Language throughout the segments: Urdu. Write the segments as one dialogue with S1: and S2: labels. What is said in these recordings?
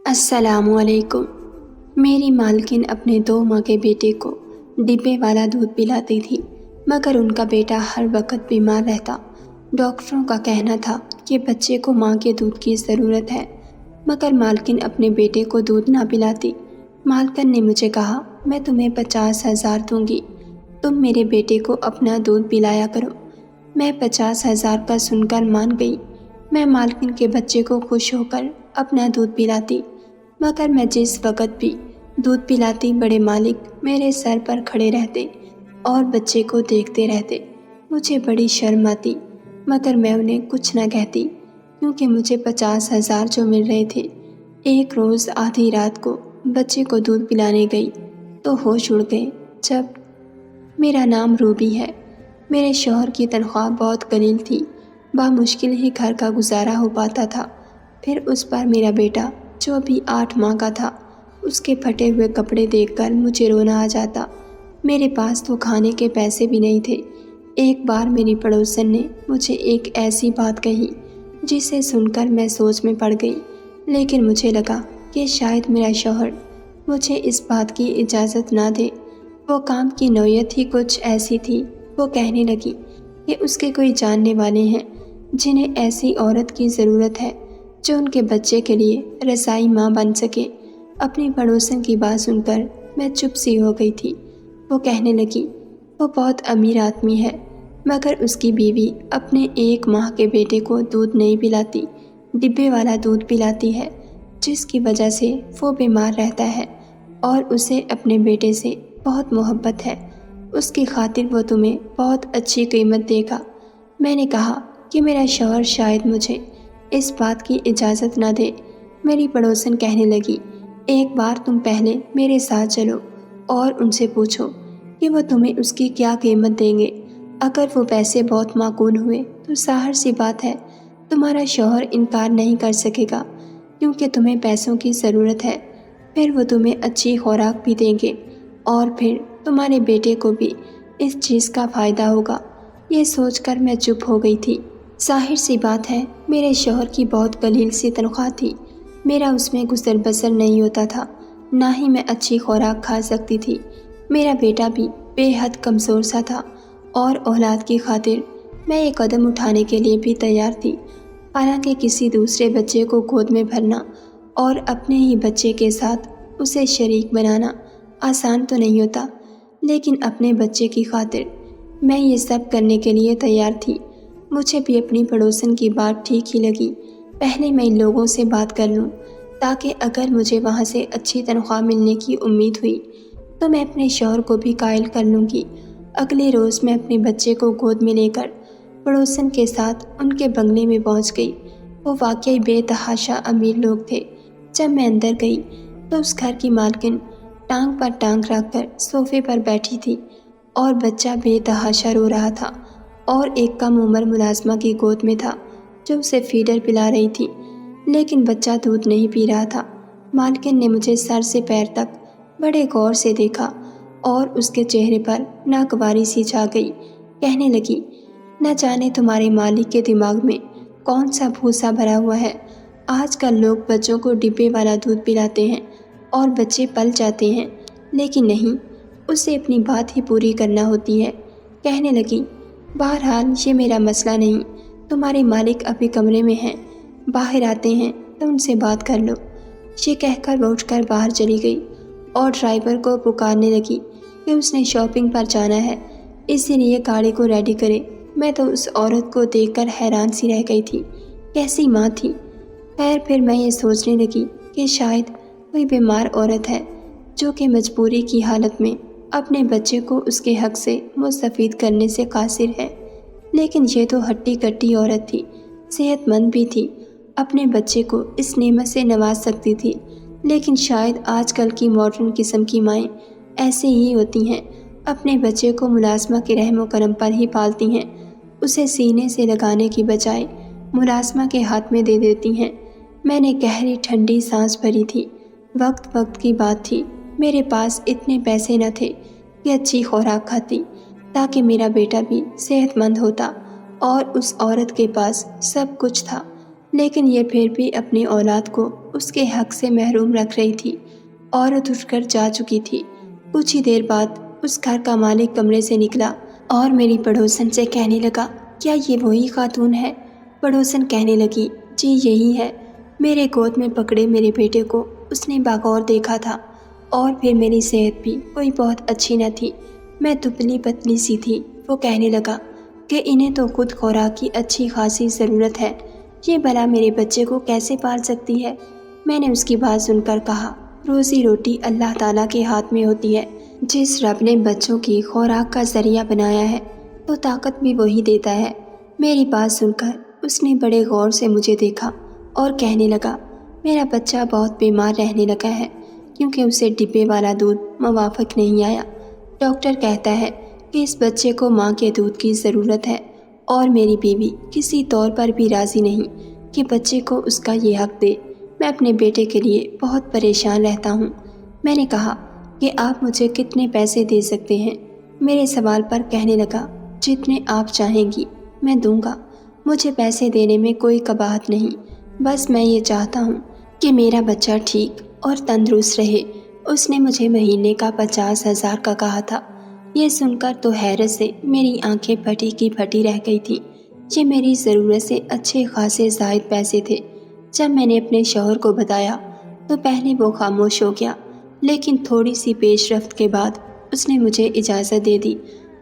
S1: السلام علیکم۔ میری مالکن اپنے 2 ماہ کے بیٹے کو ڈبے والا دودھ پلاتی تھی، مگر ان کا بیٹا ہر وقت بیمار رہتا۔ ڈاکٹروں کا کہنا تھا کہ بچے کو ماں کے دودھ کی ضرورت ہے، مگر مالکن اپنے بیٹے کو دودھ نہ پلاتی۔ مالکن نے مجھے کہا، میں تمہیں 50,000 دوں گی، تم میرے بیٹے کو اپنا دودھ پلایا کرو۔ میں 50,000 کا سن کر مان گئی۔ میں مالکن کے بچے کو خوش ہو کر اپنا دودھ پلاتی، مگر میں جس وقت بھی دودھ پلاتی بڑے مالک میرے سر پر کھڑے رہتے اور بچے کو دیکھتے رہتے۔ مجھے بڑی شرم آتی، مگر میں انہیں کچھ نہ کہتی، کیونکہ مجھے 50,000 جو مل رہے تھے۔ ایک روز آدھی رات کو بچے کو دودھ پلانے گئی تو ہوش اڑ گئے۔ جب میرا نام روبی ہے، میرے شوہر کی تنخواہ بہت قلیل تھی، بامشکل ہی گھر کا گزارا ہو پاتا تھا۔ پھر اس پر میرا بیٹا جو ابھی 8 ماہ کا تھا، اس کے پھٹے ہوئے کپڑے دیکھ کر مجھے رونا آ جاتا۔ میرے پاس تو کھانے کے پیسے بھی نہیں تھے۔ ایک بار میری پڑوسن نے مجھے ایک ایسی بات کہی جسے سن کر میں سوچ میں پڑ گئی، لیکن مجھے لگا کہ شاید میرا شوہر مجھے اس بات کی اجازت نہ دے۔ وہ کام کی نوعیت ہی کچھ ایسی تھی۔ وہ کہنے لگی کہ اس کے کوئی جاننے والے ہیں جنہیں ایسی عورت کی ضرورت ہے جو ان کے بچے کے لیے رضائی ماں بن سکے۔ اپنی پڑوسن کی بات سن کر میں چپ سی ہو گئی تھی۔ وہ کہنے لگی، وہ بہت امیر آدمی ہے، مگر اس کی بیوی اپنے 1 ماہ کے بیٹے کو دودھ نہیں پلاتی، ڈبے والا دودھ پلاتی ہے، جس کی وجہ سے وہ بیمار رہتا ہے، اور اسے اپنے بیٹے سے بہت محبت ہے۔ اس کی خاطر وہ تمہیں بہت اچھی قیمت دے گا۔ میں نے کہا کہ میرا شوہر شاید مجھے اس بات کی اجازت نہ دے۔ میری پڑوسن کہنے لگی، ایک بار تم پہلے میرے ساتھ چلو اور ان سے پوچھو کہ وہ تمہیں اس کی کیا قیمت دیں گے۔ اگر وہ پیسے بہت معقول ہوئے تو ظاہر سی بات ہے تمہارا شوہر انکار نہیں کر سکے گا، کیونکہ تمہیں پیسوں کی ضرورت ہے۔ پھر وہ تمہیں اچھی خوراک بھی دیں گے، اور پھر تمہارے بیٹے کو بھی اس چیز کا فائدہ ہوگا۔ یہ سوچ کر میں چپ ہو گئی تھی۔ ظاہر سی بات ہے میرے شوہر کی بہت قلیل سی تنخواہ تھی، میرا اس میں گزر بسر نہیں ہوتا تھا، نہ ہی میں اچھی خوراک کھا سکتی تھی۔ میرا بیٹا بھی بے حد کمزور سا تھا، اور اولاد کی خاطر میں یہ قدم اٹھانے کے لیے بھی تیار تھی۔ حالانکہ کسی دوسرے بچے کو گود میں بھرنا اور اپنے ہی بچے کے ساتھ اسے شریک بنانا آسان تو نہیں ہوتا، لیکن اپنے بچے کی خاطر میں یہ سب کرنے کے لیے تیار تھی۔ مجھے بھی اپنی پڑوسن کی بات ٹھیک ہی لگی۔ پہلے میں ان لوگوں سے بات کر لوں، تاکہ اگر مجھے وہاں سے اچھی تنخواہ ملنے کی امید ہوئی تو میں اپنے شوہر کو بھی قائل کر لوں گی۔ اگلے روز میں اپنے بچے کو گود میں لے کر پڑوسن کے ساتھ ان کے بنگلے میں پہنچ گئی۔ وہ واقعی بے تحاشا امیر لوگ تھے۔ جب میں اندر گئی تو اس گھر کی مالکن ٹانگ پر ٹانگ رکھ کر صوفے پر بیٹھی تھی، اور بچہ بے تحاشا رو رہا تھا، اور ایک کم عمر ملازمہ کی گود میں تھا جو اسے فیڈر پلا رہی تھی، لیکن بچہ دودھ نہیں پی رہا تھا۔ مالکن نے مجھے سر سے پیر تک بڑے غور سے دیکھا، اور اس کے چہرے پر ناگواری سی چھا گئی۔ کہنے لگی، نہ جانے تمہارے مالک کے دماغ میں کون سا بھوسا بھرا ہوا ہے۔ آج کل لوگ بچوں کو ڈبے والا دودھ پلاتے ہیں اور بچے پل جاتے ہیں، لیکن نہیں، اسے اپنی بات ہی پوری کرنا ہوتی ہے۔ کہنے لگی، بہرحال یہ میرا مسئلہ نہیں، تمہارے مالک ابھی کمرے میں ہیں، باہر آتے ہیں تو ان سے بات کر لو۔ یہ کہہ کر وہ اٹھ کر باہر چلی گئی، اور ڈرائیور کو پکارنے لگی کہ اس نے شاپنگ پر جانا ہے، اسی لیے گاڑی کو ریڈی کرے۔ میں تو اس عورت کو دیکھ کر حیران سی رہ گئی تھی، کیسی ماں تھی۔ خیر، پھر میں یہ سوچنے لگی کہ شاید کوئی بیمار عورت ہے جو کہ مجبوری کی حالت میں اپنے بچے کو اس کے حق سے مستفید کرنے سے قاصر ہے۔ لیکن یہ تو ہٹی کٹی عورت تھی، صحت مند بھی تھی، اپنے بچے کو اس نعمت سے نواز سکتی تھی۔ لیکن شاید آج کل کی ماڈرن قسم کی مائیں ایسے ہی ہوتی ہیں، اپنے بچے کو ملازمہ کے رحم و کرم پر ہی پالتی ہیں، اسے سینے سے لگانے کی بجائے ملازمہ کے ہاتھ میں دے دیتی ہیں۔ میں نے گہری ٹھنڈی سانس بھری تھی۔ وقت کی بات تھی، میرے پاس اتنے پیسے نہ تھے کہ اچھی خوراک کھاتی، تاکہ میرا بیٹا بھی صحت مند ہوتا، اور اس عورت کے پاس سب کچھ تھا، لیکن یہ پھر بھی اپنی اولاد کو اس کے حق سے محروم رکھ رہی تھی۔ عورت اٹھ کر جا چکی تھی۔ کچھ ہی دیر بعد اس گھر کا مالک کمرے سے نکلا اور میری پڑوسن سے کہنے لگا، کیا یہ وہی خاتون ہے؟ پڑوسن کہنے لگی، جی یہی ہے۔ میرے گود میں پکڑے میرے بیٹے کو اس نے باغور دیکھا تھا، اور پھر میری صحت بھی کوئی بہت اچھی نہ تھی، میں دبلی پتلی سی تھی۔ وہ کہنے لگا کہ انہیں تو خود خوراک کی اچھی خاصی ضرورت ہے، یہ بھلا میرے بچے کو کیسے پال سکتی ہے؟ میں نے اس کی بات سن کر کہا، روزی روٹی اللہ تعالیٰ کے ہاتھ میں ہوتی ہے۔ جس رب نے بچوں کی خوراک کا ذریعہ بنایا ہے تو طاقت بھی وہی دیتا ہے۔ میری بات سن کر اس نے بڑے غور سے مجھے دیکھا اور کہنے لگا، میرا بچہ بہت بیمار رہنے لگا ہے کیونکہ اسے ڈبے والا دودھ موافق نہیں آیا۔ ڈاکٹر کہتا ہے کہ اس بچے کو ماں کے دودھ کی ضرورت ہے، اور میری بیوی کسی طور پر بھی راضی نہیں کہ بچے کو اس کا یہ حق دے۔ میں اپنے بیٹے کے لیے بہت پریشان رہتا ہوں۔ میں نے کہا کہ آپ مجھے کتنے پیسے دے سکتے ہیں؟ میرے سوال پر کہنے لگا، جتنے آپ چاہیں گی میں دوں گا، مجھے پیسے دینے میں کوئی قباحت نہیں، بس میں یہ چاہتا ہوں کہ میرا بچہ ٹھیک اور تندرست رہے۔ اس نے مجھے مہینے کا 50,000 کا کہا تھا۔ یہ سن کر تو حیرت سے میری آنکھیں پھٹی کی پھٹی رہ گئی تھیں۔ یہ میری ضرورت سے اچھے خاصے زائد پیسے تھے۔ جب میں نے اپنے شوہر کو بتایا تو پہلے وہ خاموش ہو گیا، لیکن تھوڑی سی پیش رفت کے بعد اس نے مجھے اجازت دے دی۔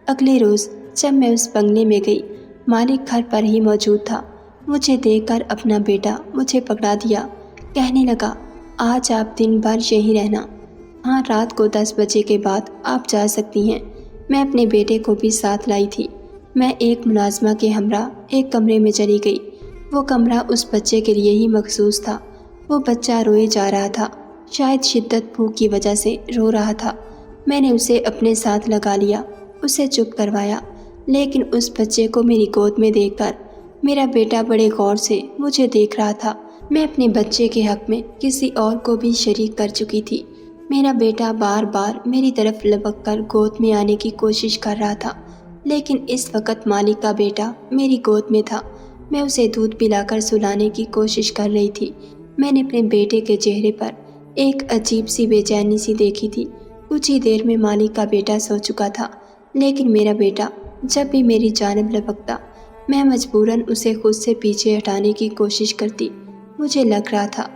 S1: اگلے روز جب میں اس بنگلے میں گئی، مالک گھر پر ہی موجود تھا۔ مجھے دیکھ کر اپنا بیٹا مجھے پکڑا دیا، کہنے لگا، آج آپ دن بھر یہیں رہنا، ہاں رات کو 10 بجے کے بعد آپ جا سکتی ہیں۔ میں اپنے بیٹے کو بھی ساتھ لائی تھی۔ میں ایک ملازمہ کے ہمراہ ایک کمرے میں چلی گئی۔ وہ کمرہ اس بچے کے لیے ہی مخصوص تھا۔ وہ بچہ روئے جا رہا تھا، شاید شدت بھوک کی وجہ سے رو رہا تھا۔ میں نے اسے اپنے ساتھ لگا لیا، اسے چپ کروایا، لیکن اس بچے کو میری گود میں دیکھ کر میرا بیٹا بڑے غور سے مجھے دیکھ رہا تھا۔ میں اپنے بچے کے حق میں کسی اور کو بھی شریک کر چکی تھی۔ میرا بیٹا بار بار میری طرف لپک کر گود میں آنے کی کوشش کر رہا تھا، لیکن اس وقت مالک کا بیٹا میری گود میں تھا۔ میں اسے دودھ پلا کر سلانے کی کوشش کر رہی تھی۔ میں نے اپنے بیٹے کے چہرے پر ایک عجیب سی بے چینی سی دیکھی تھی۔ کچھ ہی دیر میں مالک کا بیٹا سو چکا تھا، لیکن میرا بیٹا جب بھی میری جانب لپکتا میں مجبوراً اسے خود سے پیچھے ہٹانے کی کوشش کرتی۔ مجھے لگ رہا تھا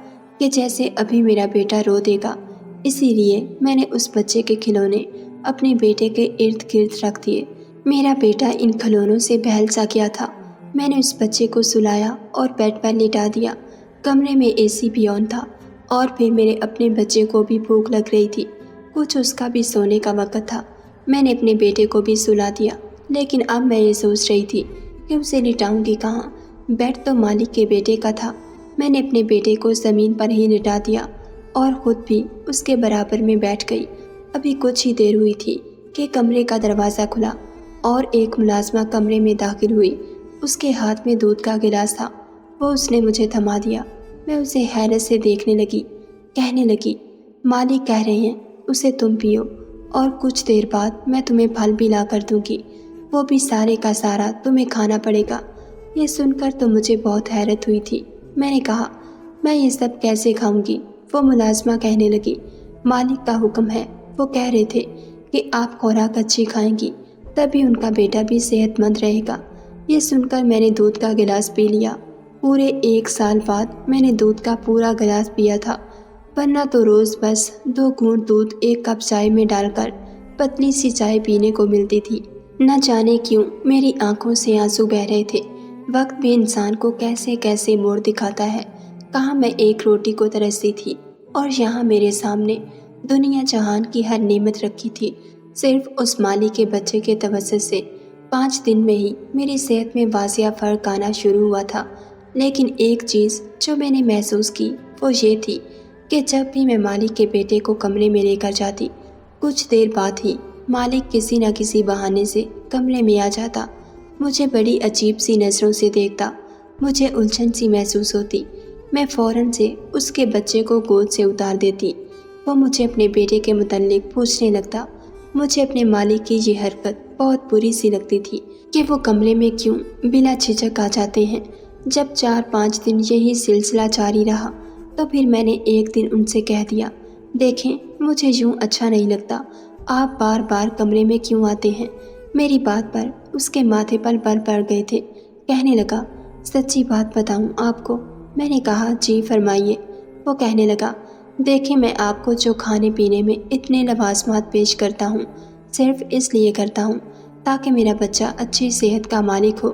S1: کہ جیسے ابھی میرا بیٹا رو دے گا، اسی لیے میں نے اس بچے کے کھلونے اپنے بیٹے کے ارد گرد رکھ دیے۔ میرا بیٹا ان کھلونوں سے بہل سا گیا تھا۔ میں نے اس بچے کو سلایا اور بیڈ پر لٹا دیا۔ کمرے میں اے سی بھی آن تھا، اور پھر میرے اپنے بچے کو بھی بھوک لگ رہی تھی، کچھ اس کا بھی سونے کا وقت تھا۔ میں نے اپنے بیٹے کو بھی سلا دیا، لیکن اب میں یہ سوچ رہی تھی کہ اسے لٹاؤں گی کہاں؟ بیڈ تو مالک کے بیٹے کا تھا۔ میں نے اپنے بیٹے کو زمین پر ہی لٹا دیا اور خود بھی اس کے برابر میں بیٹھ گئی۔ ابھی کچھ ہی دیر ہوئی تھی کہ کمرے کا دروازہ کھلا اور ایک ملازمہ کمرے میں داخل ہوئی۔ اس کے ہاتھ میں دودھ کا گلاس تھا۔ وہ اس نے مجھے تھما دیا۔ میں اسے حیرت سے دیکھنے لگی، کہنے لگی، مالک کہہ رہے ہیں اسے تم پیو، اور کچھ دیر بعد میں تمہیں پھل بھی لا کر دوں گی، وہ بھی سارے کا سارا تمہیں کھانا پڑے گا۔ یہ سن کر تو مجھے بہت حیرت ہوئی تھی۔ میں نے کہا، میں یہ سب کیسے کھاؤں گی؟ وہ ملازمہ کہنے لگی، مالک کا حکم ہے، وہ کہہ رہے تھے کہ آپ خوراک اچھی کھائیں گی تبھی ان کا بیٹا بھی صحت مند رہے گا۔ یہ سن کر میں نے دودھ کا گلاس پی لیا۔ پورے 1 سال بعد میں نے دودھ کا پورا گلاس پیا تھا، ورنہ تو روز بس 2 گھونٹ دودھ 1 کپ چائے میں ڈال کر پتلی سی چائے پینے کو ملتی تھی۔ نہ جانے کیوں میری آنکھوں سے آنسو بہہ رہے تھے۔ وقت بھی انسان کو کیسے کیسے موڑ دکھاتا ہے۔ کہاں میں ایک روٹی کو ترستی تھی، اور یہاں میرے سامنے دنیا جہان کی ہر نعمت رکھی تھی۔ صرف اس مالی کے بچے کے توسط سے 5 دن میں ہی میری صحت میں واضح فرق آنا شروع ہوا تھا۔ لیکن ایک چیز جو میں نے محسوس کی وہ یہ تھی کہ جب بھی میں مالک کے بیٹے کو کمرے میں لے کر جاتی، کچھ دیر بعد ہی مالک کسی نہ کسی بہانے سے کمرے میں آ جاتا، مجھے بڑی عجیب سی نظروں سے دیکھتا۔ مجھے الجھن سی محسوس ہوتی۔ میں فوراً سے اس کے بچے کو گود سے اتار دیتی۔ وہ مجھے اپنے بیٹے کے متعلق پوچھنے لگتا۔ مجھے اپنے مالک کی یہ حرکت بہت بری سی لگتی تھی کہ وہ کمرے میں کیوں بلا جھجک آ جاتے ہیں۔ جب 4-5 دن یہی سلسلہ جاری رہا تو پھر میں نے ایک دن ان سے کہہ دیا، دیکھیں مجھے یوں اچھا نہیں لگتا، آپ بار بار کمرے میں کیوں آتے ہیں؟ میری بات پر اس کے ماتھے پر بل پڑ گئے تھے۔ کہنے لگا، سچی بات بتاؤں آپ کو؟ میں نے کہا، جی فرمائیے۔ وہ کہنے لگا، دیکھیں میں آپ کو جو کھانے پینے میں اتنے لوازمات پیش کرتا ہوں، صرف اس لیے کرتا ہوں تاکہ میرا بچہ اچھی صحت کا مالک ہو۔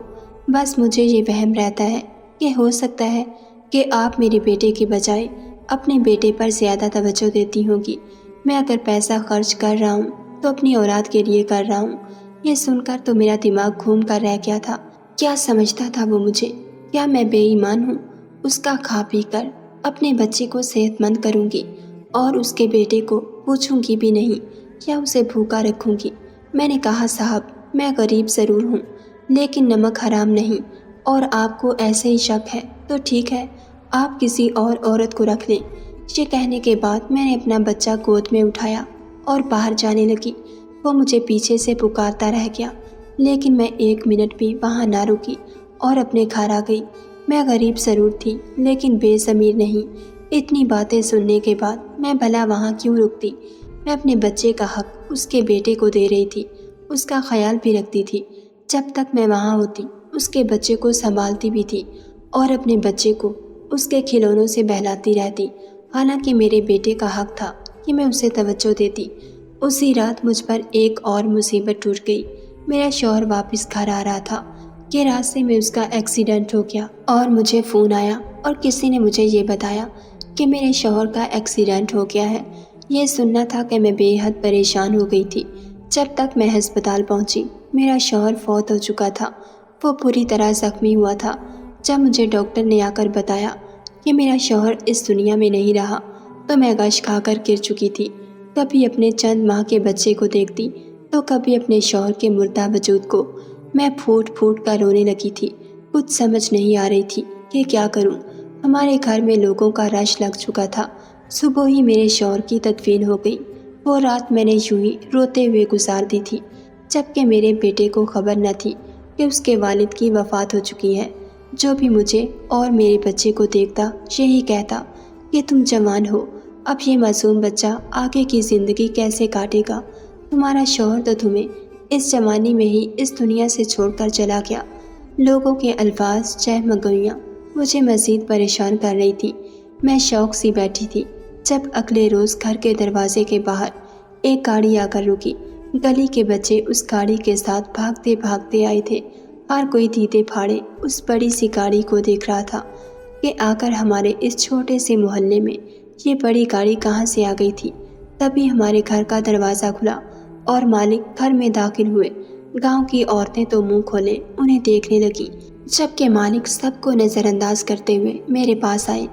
S1: بس مجھے یہ وہم رہتا ہے کہ ہو سکتا ہے کہ آپ میرے بیٹے کے بجائے اپنے بیٹے پر زیادہ توجہ دیتی ہوں گی۔ میں اگر پیسہ خرچ کر رہا ہوں تو اپنی اولاد کے لیے کر رہا ہوں۔ یہ سن کر تو میرا دماغ گھوم کر رہ گیا تھا۔ کیا سمجھتا تھا وہ مجھے؟ کیا میں بے ایمان ہوں؟ اس کا کھا پی کر اپنے بچے کو صحت مند کروں گی اور اس کے بیٹے کو پوچھوں گی بھی نہیں یا اسے بھوکا رکھوں گی؟ میں نے کہا، صاحب میں غریب ضرور ہوں لیکن نمک حرام نہیں، اور آپ کو ایسے ہی شک ہے تو ٹھیک ہے، آپ کسی اور عورت کو رکھ لیں۔ یہ کہنے کے بعد میں نے اپنا بچہ گود میں اٹھایا اور باہر جانے لگی۔ وہ مجھے پیچھے سے پکارتا رہ گیا لیکن میں ایک منٹ بھی وہاں نہ رکی اور اپنے گھر آ گئی۔ میں غریب ضرور تھی لیکن بے ضمیر نہیں۔ اتنی باتیں سننے کے بعد میں بھلا وہاں کیوں رکتی؟ میں اپنے بچے کا حق اس کے بیٹے کو دے رہی تھی، اس کا خیال بھی رکھتی تھی۔ جب تک میں وہاں ہوتی اس کے بچے کو سنبھالتی بھی تھی اور اپنے بچے کو اس کے کھلونوں سے بہلاتی رہتی، حالانکہ میرے بیٹے کا حق تھا کہ میں اسے توجہ دیتی۔ اسی رات مجھ پر ایک اور مصیبت ٹوٹ گئی۔ میرا شوہر واپس گھر آ رہا تھا کہ راستے میں اس کا ایکسیڈنٹ ہو گیا اور مجھے فون آیا اور کسی نے مجھے یہ بتایا کہ میرے شوہر کا ایکسیڈنٹ ہو گیا ہے۔ یہ سننا تھا کہ میں بے حد پریشان ہو گئی تھی۔ جب تک میں ہسپتال پہنچی میرا شوہر فوت ہو چکا تھا۔ وہ پوری طرح زخمی ہوا تھا۔ جب مجھے ڈاکٹر نے آ کر بتایا کہ میرا شوہر اس دنیا میں نہیں رہا تو میں غش کھا کر گر چکی تھی۔ کبھی اپنے چند ماہ کے بچے کو دیکھتی تو کبھی اپنے شوہر کے مردہ وجود کو۔ میں پھوٹ پھوٹ کر رونے لگی تھی۔ کچھ سمجھ نہیں آ رہی تھی کہ کیا کروں۔ ہمارے گھر میں لوگوں کا رش لگ چکا تھا۔ صبح ہی میرے شوہر کی تدفین ہو گئی۔ وہ رات میں نے یوں ہی روتے ہوئے گزار دی تھی، جبکہ میرے بیٹے کو خبر نہ تھی کہ اس کے والد کی وفات ہو چکی ہے۔ جو بھی مجھے اور میرے بچے کو دیکھتا یہی کہتا کہ تم جوان ہو، اب یہ معصوم بچہ آگے کی زندگی کیسے کاٹے گا؟ تمہارا شوہر تو تمہیں اس جوانی میں ہی اس دنیا سے چھوڑ کر چلا گیا۔ لوگوں کے الفاظ، چہمگوئیاں مجھے مزید پریشان کر رہی تھی۔ میں شوق سی بیٹھی تھی جب اگلے روز گھر کے دروازے کے باہر ایک گاڑی آ کر رکی۔ گلی کے بچے اس گاڑی کے ساتھ بھاگتے بھاگتے آئے تھے۔ ہر کوئی دیدے پھاڑے اس بڑی سی گاڑی کو دیکھ رہا تھا کہ آ کر ہمارے اس چھوٹے سے محلے میں یہ بڑی گاڑی کہاں سے آ گئی تھی۔ تبھی ہمارے گھر کا دروازہ کھلا اور مالک گھر میں داخل ہوئے۔ گاؤں کی عورتیں تو منہ کھولے انہیں دیکھنے لگیں، جبکہ مالک سب کو نظر انداز کرتے ہوئے میرے پاس آئے۔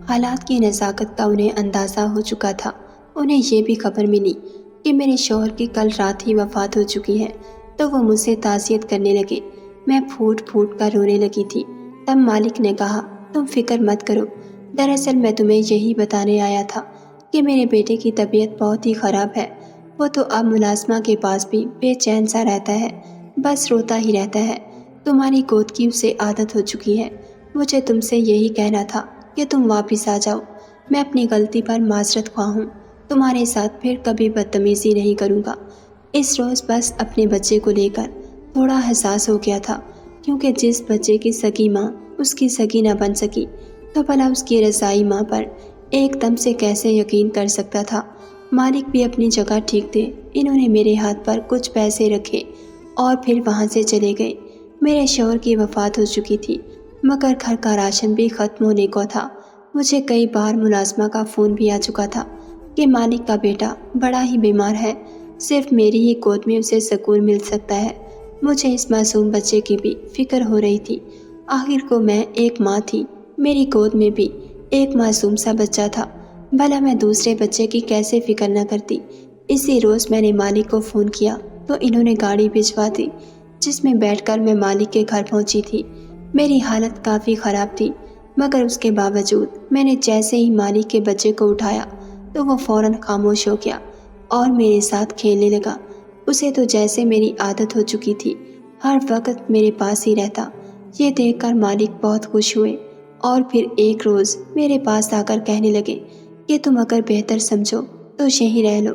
S1: حالات کی نزاکت کا انہیں اندازہ ہو چکا تھا۔ انہیں یہ بھی خبر ملی کہ میرے شوہر کی کل رات ہی وفات ہو چکی ہے، تو وہ مجھ سے تعزیت کرنے لگے۔ میں پھوٹ پھوٹ کر رونے لگی تھی۔ تب مالک نے کہا، تم فکر مت کرو، دراصل میں تمہیں یہی بتانے آیا تھا کہ میرے بیٹے کی طبیعت بہت ہی خراب ہے۔ وہ تو اب ملازمہ کے پاس بھی بے چین سا رہتا ہے، بس روتا ہی رہتا ہے۔ تمہاری گود کی اسے عادت ہو چکی ہے۔ مجھے تم سے یہی کہنا تھا کہ تم واپس آ جاؤ۔ میں اپنی غلطی پر معذرت خواہ ہوں، تمہارے ساتھ پھر کبھی بدتمیزی نہیں کروں گا۔ اس روز بس اپنے بچے کو لے کر تھوڑا حساس ہو گیا تھا، کیونکہ جس بچے کی سگی ماں اس کی سگی نہ بن سکی تو بھلا اس کی رضائی ماں پر ایک دم سے کیسے یقین کر سکتا تھا۔ مالک بھی اپنی جگہ ٹھیک تھے۔ انہوں نے میرے ہاتھ پر کچھ پیسے رکھے اور پھر وہاں سے چلے گئے۔ میرے شوہر کی وفات ہو چکی تھی مگر گھر کا راشن بھی ختم ہونے کو تھا۔ مجھے کئی بار ملازمہ کا فون بھی آ چکا تھا کہ مالک کا بیٹا بڑا ہی بیمار ہے، صرف میری ہی گود میں اسے سکون مل سکتا ہے۔ مجھے اس معصوم بچے کی بھی فکر ہو رہی تھی۔ آخر کو میں ایک ماں تھی، میری گود میں بھی ایک معصوم سا بچہ تھا، بھلا میں دوسرے بچے کی کیسے فکر نہ کرتی۔ اسی روز میں نے مالک کو فون کیا تو انہوں نے گاڑی بھجوا دی جس میں بیٹھ کر میں مالک کے گھر پہنچی تھی۔ میری حالت کافی خراب تھی مگر اس کے باوجود میں نے جیسے ہی مالک کے بچے کو اٹھایا تو وہ فوراً خاموش ہو گیا اور میرے ساتھ کھیلنے لگا۔ اسے تو جیسے میری عادت ہو چکی تھی، ہر وقت میرے پاس ہی رہتا۔ یہ دیکھ کر مالک بہت خوش ہوئے اور پھر ایک روز میرے پاس آ کر کہنے لگے کہ تم اگر بہتر سمجھو تو یہیں رہ لو،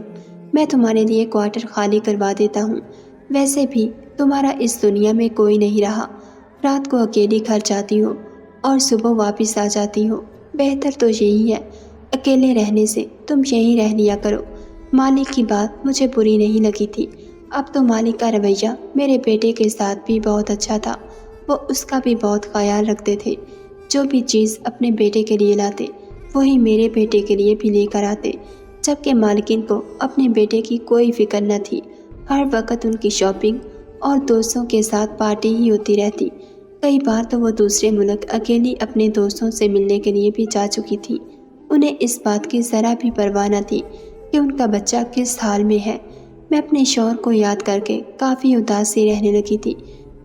S1: میں تمہارے لیے کوارٹر خالی کروا دیتا ہوں، ویسے بھی تمہارا اس دنیا میں کوئی نہیں رہا، رات کو اکیلی گھر جاتی ہو اور صبح واپس آ جاتی ہو، بہتر تو یہی ہے، اکیلے رہنے سے تم یہیں رہ لیا کرو۔ مالک کی بات مجھے بری نہیں لگی تھی، اب تو مالک کا رویہ میرے بیٹے کے ساتھ بھی بہت اچھا تھا، وہ اس کا بھی بہت خیال رکھتے تھے، جو بھی چیز اپنے بیٹے کے لیے لاتے وہی میرے بیٹے کے لیے بھی لے کر آتے، جبکہ مالکن کو اپنے بیٹے کی کوئی فکر نہ تھی، ہر وقت ان کی شاپنگ اور دوستوں کے ساتھ پارٹی ہی ہوتی رہتی، کئی بار تو وہ دوسرے ملک اکیلی اپنے دوستوں سے ملنے کے لیے بھی جا چکی تھی، انہیں اس بات کی ذرا بھی پرواہ نہ تھی کہ ان کا بچہ کس حال میں ہے۔ میں اپنے شوہر کو یاد کر کے کافی اداس سی رہنے لگی تھی،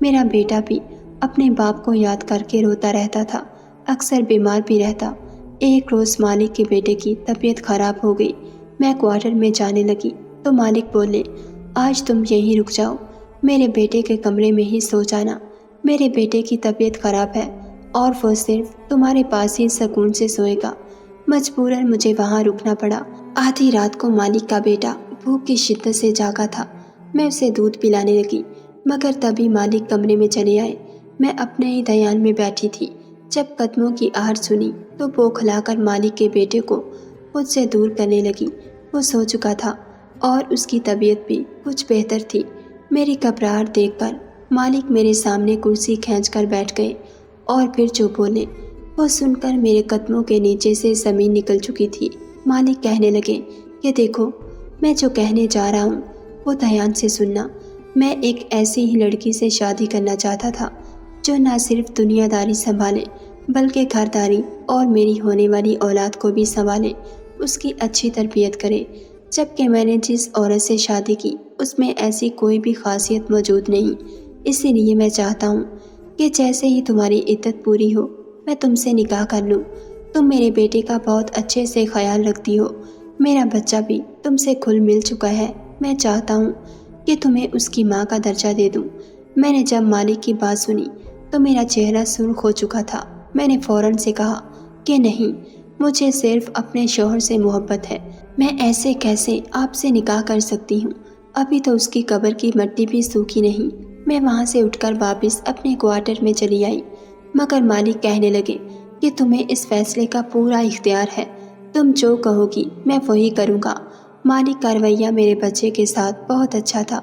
S1: میرا بیٹا بھی اپنے باپ کو یاد کر کے روتا رہتا تھا، اکثر بیمار بھی رہتا۔ ایک روز مالک کے بیٹے کی طبیعت خراب ہو گئی، میں کوارٹر میں جانے لگی تو مالک بولے آج تم یہیں رک جاؤ، میرے بیٹے کے کمرے میں ہی سو جانا، میرے بیٹے کی طبیعت خراب ہے اور وہ صرف تمہارے پاس ہی سکون سے سوئے گا۔ مجبوراً مجھے وہاں رکنا پڑا۔ آدھی رات کو مالک کا بیٹا بھوک کی شدت سے جاگا تھا، میں اسے دودھ پلانے لگی، مگر تبھی مالک کمرے میں چلے آئے۔ میں اپنے ہی دھیان میں بیٹھی تھی، جب قدموں کی آہٹ سنی تو بوکھلا کر مالک کے بیٹے کو خود سے دور کرنے لگی۔ وہ سو چکا تھا اور اس کی طبیعت بھی کچھ بہتر تھی۔ میری گھبراہٹ دیکھ کر مالک میرے سامنے کرسی کھینچ کر بیٹھ گئے اور پھر جو بولے وہ سن کر میرے قدموں کے نیچے سے زمین نکل چکی تھی۔ مالک کہنے لگے کہ دیکھو میں جو کہنے جا رہا ہوں وہ دھیان سے سننا، میں ایک ایسی ہی لڑکی سے شادی کرنا چاہتا تھا جو نہ صرف دنیا داری سنبھالے بلکہ گھرداری اور میری ہونے والی اولاد کو بھی سنبھالے، اس کی اچھی تربیت کرے، جبکہ میں نے جس عورت سے شادی کی اس میں ایسی کوئی بھی خاصیت موجود نہیں، اسی لیے میں چاہتا ہوں کہ جیسے ہی تمہاری عدت پوری ہو میں تم سے نکاح کر لوں، تم میرے بیٹے کا بہت اچھے سے خیال رکھتی ہو، میرا بچہ بھی تم سے کھل مل چکا ہے، میں چاہتا ہوں کہ تمہیں اس کی ماں کا درجہ دے دوں۔ میں نے جب مالک کی بات سنی تو میرا چہرہ سرخ ہو چکا تھا، میں نے فوراً سے کہا کہ نہیں، مجھے صرف اپنے شوہر سے محبت ہے، میں ایسے کیسے آپ سے نکاح کر سکتی ہوں، ابھی تو اس کی قبر کی مٹی بھی سوکھی نہیں۔ میں وہاں سے اٹھ کر واپس اپنے کوارٹر میں چلی آئی، مگر مالک کہنے لگے کہ تمہیں اس فیصلے کا پورا اختیار ہے، تم جو کہو گی میں وہی کروں گا۔ مالک کا رویہ میرے بچے کے ساتھ بہت اچھا تھا،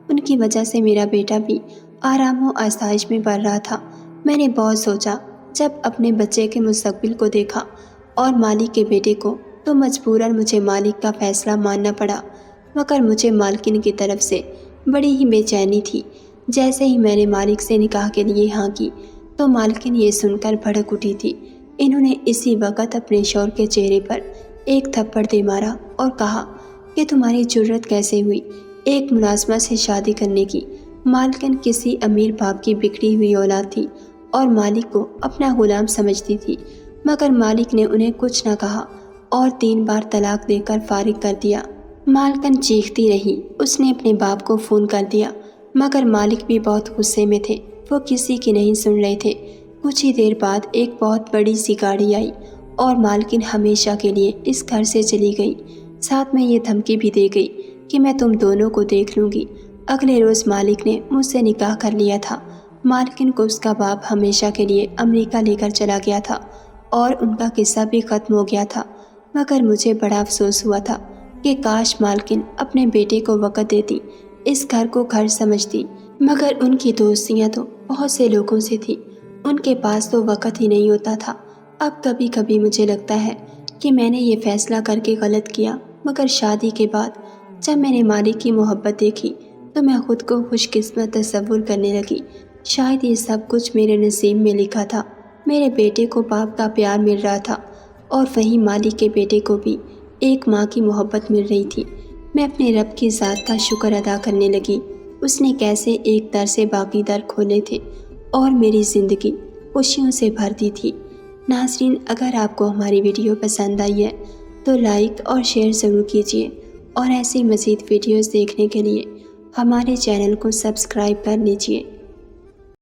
S1: ان کی وجہ سے میرا بیٹا بھی آرام و آسائش میں بڑھ رہا تھا۔ میں نے بہت سوچا جب اپنے بچے کے مستقبل کو دیکھا اور مالک کے بیٹے کو، تو مجبوراً مجھے مالک کا فیصلہ ماننا پڑا، مگر مجھے مالکن کی طرف سے بڑی ہی بے چینی تھی۔ جیسے ہی میں نے مالک سے نکاح کے لیے ہاں کی تو مالکن یہ سن کر بھڑک اٹھی تھی، انہوں نے اسی وقت اپنے شوہر کے چہرے پر ایک تھپڑ دے مارا اور کہا کہ تمہاری جرت کیسے ہوئی ایک ملازمہ سے شادی کرنے کی؟ مالکن کسی امیر باپ کی بگڑی ہوئی اولاد تھی اور مالک کو اپنا غلام سمجھتی تھی، مگر مالک نے انہیں کچھ نہ کہا اور 3 بار طلاق دے کر فارغ کر دیا۔ مالکن چیختی رہی، اس نے اپنے باپ کو فون کر دیا، مگر مالک بھی بہت غصے میں تھے، وہ کسی کی نہیں سن رہے تھے۔ کچھ ہی دیر بعد ایک بہت بڑی سی گاڑی آئی اور مالکن ہمیشہ کے لیے اس گھر سے چلی گئی، ساتھ میں یہ دھمکی بھی دے گئی کہ میں تم دونوں کو دیکھ لوں گی۔ اگلے روز مالک نے مجھ سے نکاح کر لیا تھا۔ مالکن کو اس کا باپ ہمیشہ کے لیے امریکہ لے کر چلا گیا تھا اور ان کا قصہ بھی ختم ہو گیا تھا، مگر مجھے بڑا افسوس ہوا تھا کہ کاش مالکن اپنے بیٹے کو وقت دیتی، اس گھر کو گھر سمجھتی، مگر ان کی دوستیاں تو بہت سے لوگوں سے تھی، ان کے پاس تو وقت ہی نہیں ہوتا تھا۔ اب کبھی کبھی مجھے لگتا ہے کہ میں نے یہ فیصلہ کر کے غلط کیا، مگر شادی کے بعد جب میں نے مالک کی محبت دیکھی تو میں خود کو خوش قسمت تصور کرنے لگی، شاید یہ سب کچھ میرے نصیب میں لکھا تھا۔ میرے بیٹے کو باپ کا پیار مل رہا تھا اور وہیں مالک کے بیٹے کو بھی ایک ماں کی محبت مل رہی تھی۔ میں اپنے رب کی ذات کا شکر ادا کرنے لگی، اس نے کیسے ایک در سے باقی در کھولے تھے اور میری زندگی خوشیوں سے بھر دی تھی۔ ناظرین، اگر آپ کو ہماری ویڈیو پسند آئی ہے تو لائک اور شیئر ضرور کیجیے، اور ایسی مزید ویڈیوز دیکھنے کے لیے ہمارے چینل کو سبسکرائب کر لیجیے۔